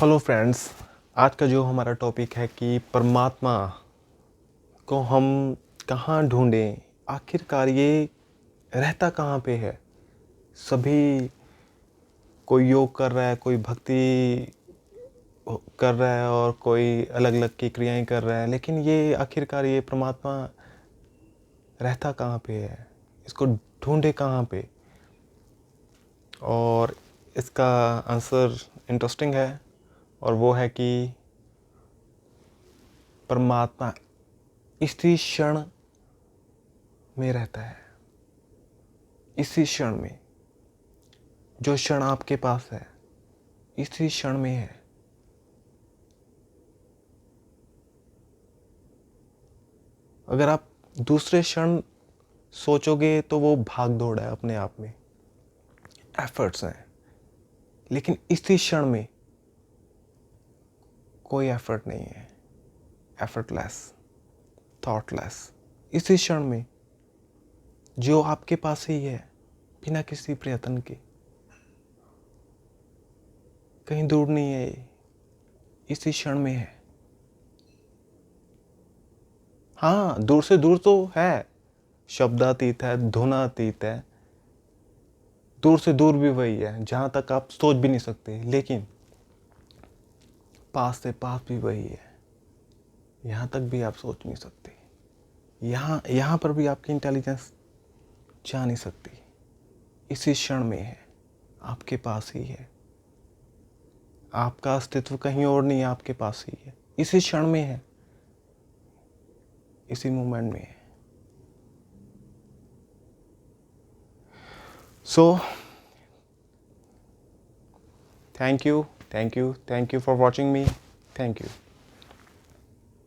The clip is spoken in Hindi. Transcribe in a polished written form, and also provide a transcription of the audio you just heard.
हेलो फ्रेंड्स, आज का जो हमारा टॉपिक है कि परमात्मा को हम कहाँ ढूंढें, आखिरकार ये रहता कहाँ पे है। सभी कोई योग कर रहा है, कोई भक्ति कर रहा है और कोई अलग अलग की क्रियाएं कर रहा है, लेकिन ये आखिरकार ये परमात्मा रहता कहाँ पे है, इसको ढूंढे कहाँ पे। और इसका आंसर इंटरेस्टिंग है और वो है कि परमात्मा इसी क्षण में रहता है। इसी क्षण में, जो क्षण आपके पास है इसी क्षण में है। अगर आप दूसरे क्षण सोचोगे तो वो भाग दौड़ है, अपने आप में एफर्ट्स हैं, लेकिन इसी क्षण में कोई एफर्ट नहीं है। एफर्टलेस, थॉटलेस, इसी क्षण में जो आपके पास ही है, बिना किसी प्रयत्न के, कहीं दूर नहीं है, इसी क्षण में है। हाँ, दूर से दूर तो है, शब्दातीत है, धुनातीत है, दूर से दूर भी वही है जहाँ तक आप सोच भी नहीं सकते, लेकिन पास से पास भी वही है, यहाँ तक भी आप सोच नहीं सकते। यहाँ पर भी आपकी इंटेलिजेंस जा नहीं सकती। इसी क्षण में है, आपके पास ही है। आपका अस्तित्व कहीं और नहीं है, आपके पास ही है, इसी क्षण में है, इसी मोमेंट में है। So thank you for watching me. Thank you.